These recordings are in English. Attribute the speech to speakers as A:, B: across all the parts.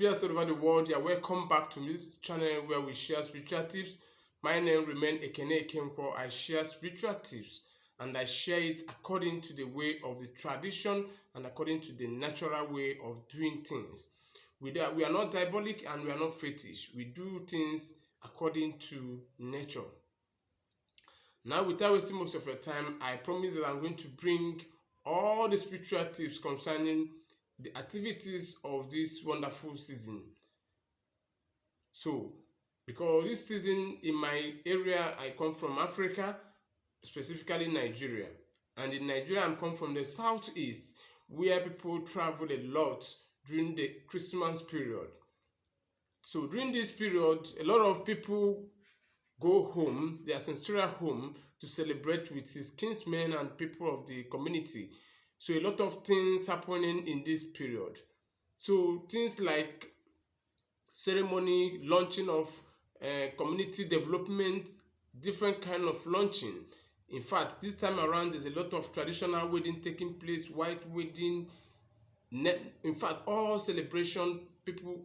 A: viewers all over the world, you are welcome back to this channel where we share spiritual tips. My name remains Ekene Ekenko. I share spiritual tips and I share it according to the way of the tradition and according to the natural way of doing things. We are not diabolic and we are not fetish. We do things according to nature. Now, without wasting most of your time, I promise that I'm going to bring all the spiritual tips concerning the activities of this wonderful season. So, because this season in my area, I come from Africa, specifically Nigeria. And in Nigeria, I come from the southeast, where people travel a lot during the Christmas period. So during this period, a lot of people go home, their ancestral home, to celebrate with his kinsmen and people of the community. So a lot of things happening in this period. So things like ceremony, launching of community development, different kind of launching. In fact, this time around, there's a lot of traditional wedding taking place, white wedding. In fact, all celebration, people,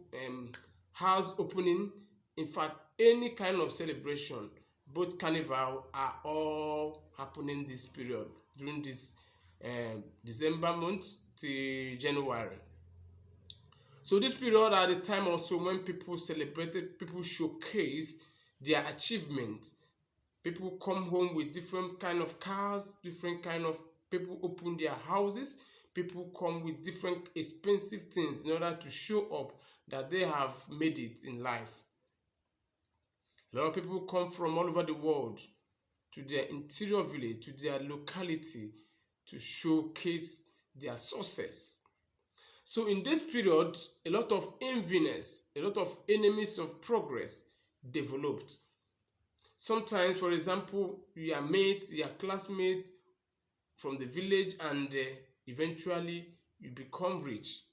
A: house opening. In fact, any kind of celebration, both carnival are all happening this period during this December month to January. So this period are the time also when people celebrated, people showcase their achievements. People come home with different kind of cars, different kind of people open their houses. People come with different expensive things in order to show up that they have made it in life. A lot of people come from all over the world to their interior village, to their locality to showcase their success. So in this period, a lot of enviness, a lot of enemies of progress developed. Sometimes, for example, your mates, your classmates from the village, and eventually you become rich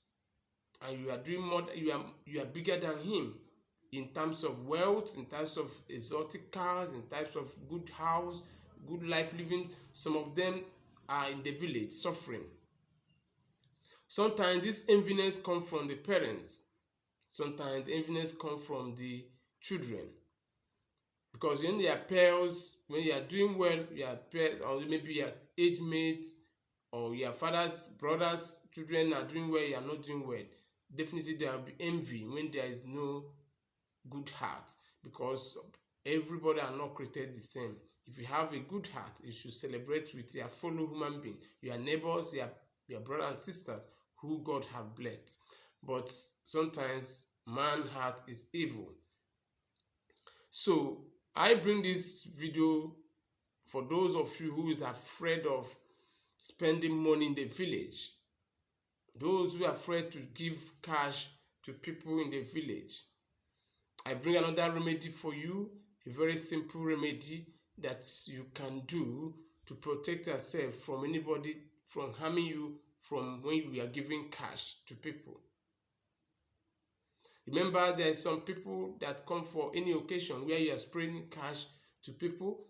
A: and you are doing more, you are bigger than him in terms of wealth, in terms of exotic cars, in terms of good house, good life living. Some of them are in the village suffering. Sometimes this enviness comes from the parents. Sometimes the enviness comes from the children. Because when they are peers, when you are doing well, your peers, or maybe your age mates, or your father's brothers, children are doing well, you are not doing well. Definitely there will be envy when there is no good heart, because everybody are not created the same. If you have a good heart, you should celebrate with your fellow human being, your neighbors, your brothers and sisters who God have blessed. But sometimes man's heart is evil. So I bring this video for those of you who is afraid of spending money in the village, those who are afraid to give cash to people in the village. I bring another remedy for you, a very simple remedy that you can do to protect yourself from anybody from harming you from when you are giving cash to people. Remember, there are some people that come for any occasion where you are spraying cash to people.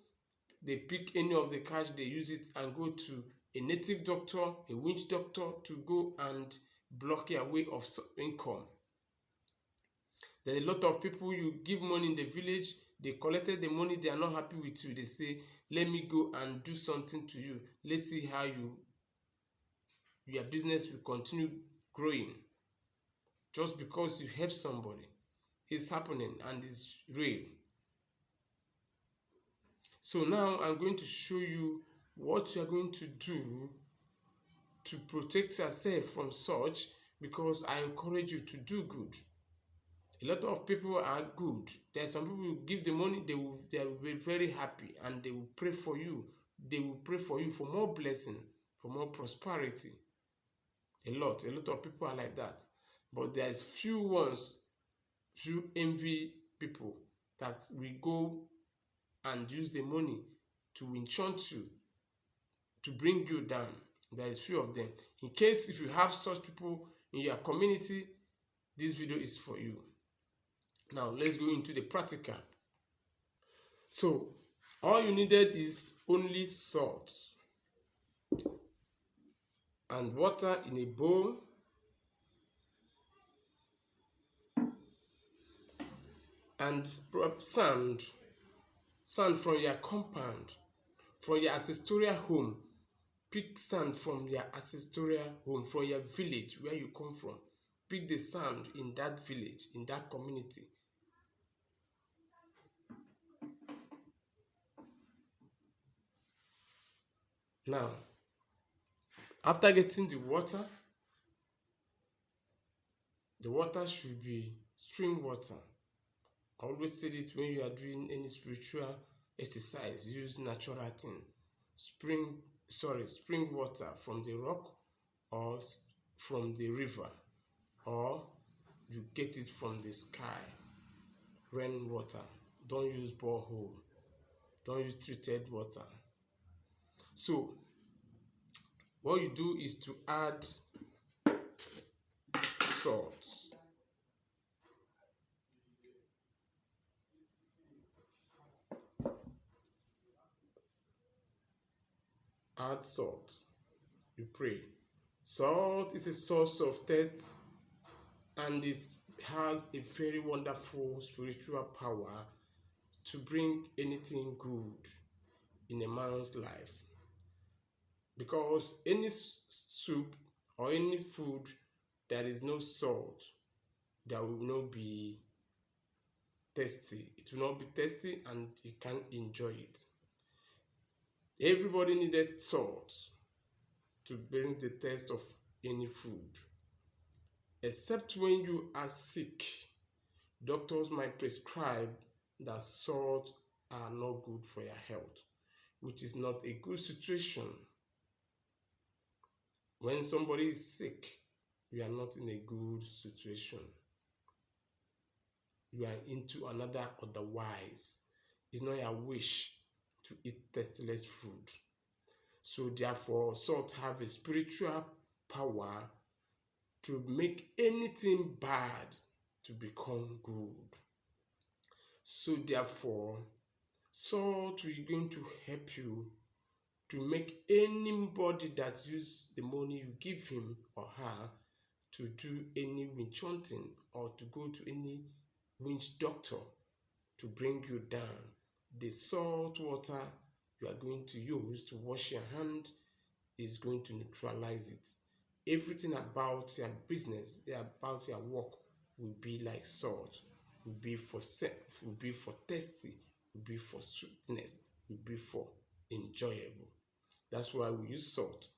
A: They pick any of the cash, they use it and go to a native doctor, a witch doctor, to go and block your way of income. There are a lot of people, you give money in the village, they collected the money, they are not happy with you. They say, let me go and do something to you. Let's see how your business will continue growing. Just because you help somebody, it's happening and it's real. So now I'm going to show you what you are going to do to protect yourself from such, because I encourage you to do good. A lot of people are good. There are some people who give the money, they will be very happy and they will pray for you. They will pray for you for more blessing, for more prosperity. A lot of people are like that. But there's few envy people that will go and use the money to enchant you, to bring you down. There is few of them. In case if you have such people in your community, this video is for you. Now let's go into the practical. So all you needed is only salt and water in a bowl. and sand from your compound, from your ancestral home. Pick sand from your ancestral home, from your village where you come from. Pick the sand in that village, in that community. Now, after getting the water should be stream water. I always say it when you are doing any spiritual exercise, use natural thing. Spring water from the rock or from the river, or you get it from the sky. Rain water. Don't use borehole. Don't use treated water. So what you do is to add salt. Add salt. You pray. Salt is a source of taste and it has a very wonderful spiritual power to bring anything good in a man's life. Because any soup or any food that is no salt, that will not be tasty. It will not be tasty and you can't enjoy it. Everybody needed salt to bring the taste of any food. Except when you are sick, doctors might prescribe that salt are not good for your health, which is not a good situation. When somebody is sick, you are not in a good situation. You are into another otherwise. It's not your wish to eat tasteless food. So therefore, salt have a spiritual power to make anything bad to become good. So therefore, salt is going to help you to make anybody that use the money you give him or her to do any witch hunting or to go to any witch doctor to bring you down. The salt water you are going to use to wash your hand is going to neutralize it. Everything about your business, about your work will be like salt. Will be for will be for tasty, will be for sweetness, will be for enjoyable. That's why we use salt.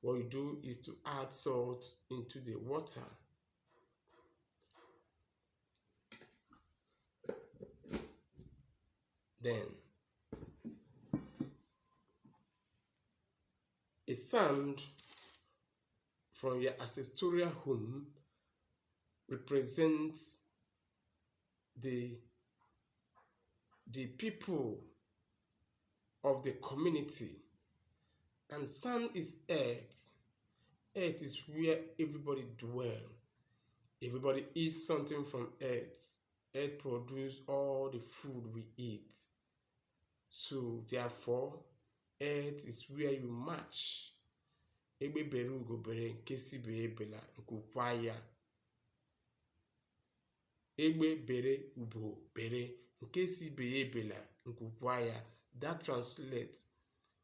A: What you do is to add salt into the water. Then a sand from your ancestral home represents the people of the community, and sand is earth. Earth is where everybody dwells. Everybody eats something from earth. Earth produces all the food we eat. So therefore, earth is where you match. Egbe bere ugo bere nke si be ebela nke ukwa ya. Egbe bere ugo bere nke si be ebela nke ukwa ya. That translates,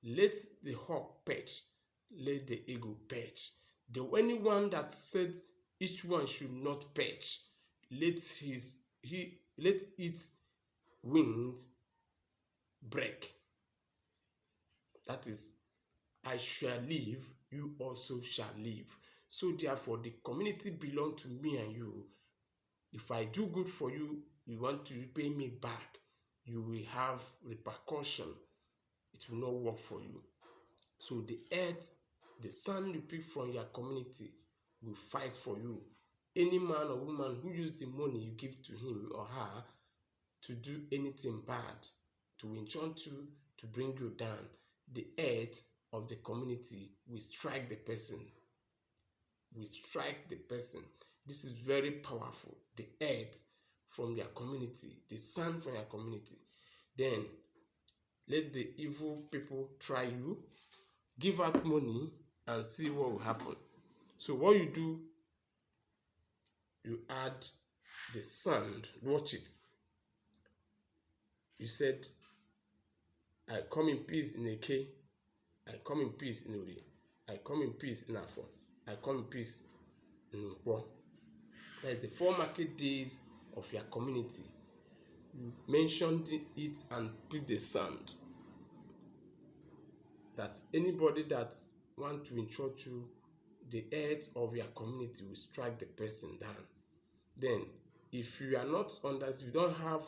A: let the hawk perch, let the eagle perch. The anyone that said each one should not perch, let its wings break. That is, I shall live, you also shall live. So therefore, the community belongs to me and you. If I do good for you, you want to pay me back, you will have repercussion. It will not work for you. So the earth, the sand you pick from your community will fight for you. Any man or woman who use the money you give to him or her to do anything bad, to enchant you, to bring you down, the earth of the community will strike the person. Will strike the person. This is very powerful. The earth from your community, the sand from your community. Then let the evil people try you, give out money and see what will happen. So what you do, you add the sand, watch it. You said, I come in peace in Eke, I come in peace in Uri, I come in peace in Afon, I come in peace in Nkwo. That is the 4 market days of your community. You mentioned it and put the sand. That anybody that want to insult you, the head of your community will strike the person down. Then, if you are not under, if you don't have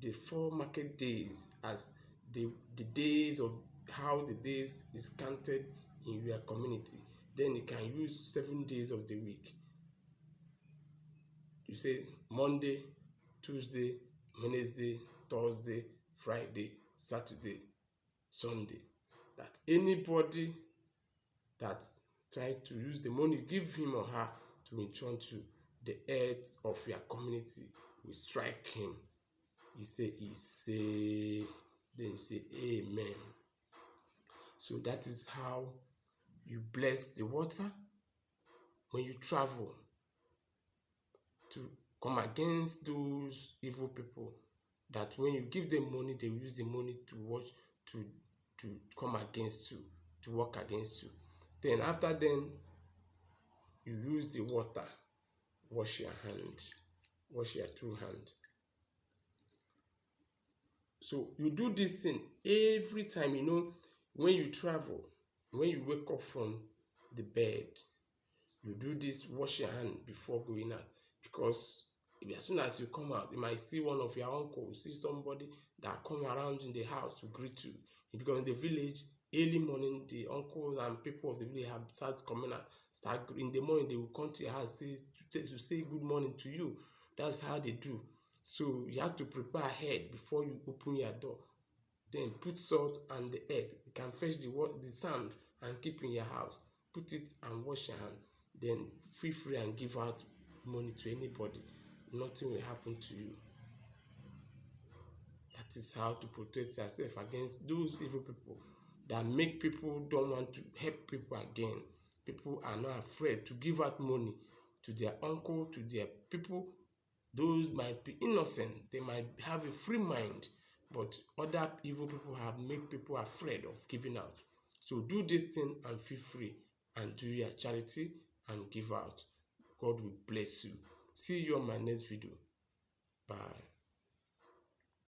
A: the 4 market days as the days of how the days is counted in your community, then you can use 7 days of the week. You say Monday, Tuesday, Wednesday, Thursday, Friday, Saturday, Sunday. That anybody that try to use the money, give him or her to enchant you, the head of your community will strike him. You say, then you say, amen. So that is how you bless the water when you travel to come against those evil people. That when you give them money, they will use the money to watch, to come against you, to work against you. Then after then, you use the water, wash your hand, wash your 2 hands. So you do this thing every time. When you travel, when you wake up from the bed, you do this, wash your hand before going out. Because as soon as you come out, you might see one of your uncles, see somebody that come around in the house to greet you. Because in the village, early morning, the uncles and people of the village have started coming out. In the morning, they will come to your house to say good morning to you. That's how they do. So you have to prepare ahead before you open your door. Then put salt and the earth. You can fetch the sand and keep in your house. Put it and wash your hand. Then feel free and give out money to anybody. Nothing will happen to you. That is how to protect yourself against those evil people that make people don't want to help people again. People are not afraid to give out money to their uncle, to their people. Those might be innocent. They might have a free mind. But other evil people have made people afraid of giving out. So do this thing and feel free and do your charity and give out. God will bless you. See you on my next video. Bye.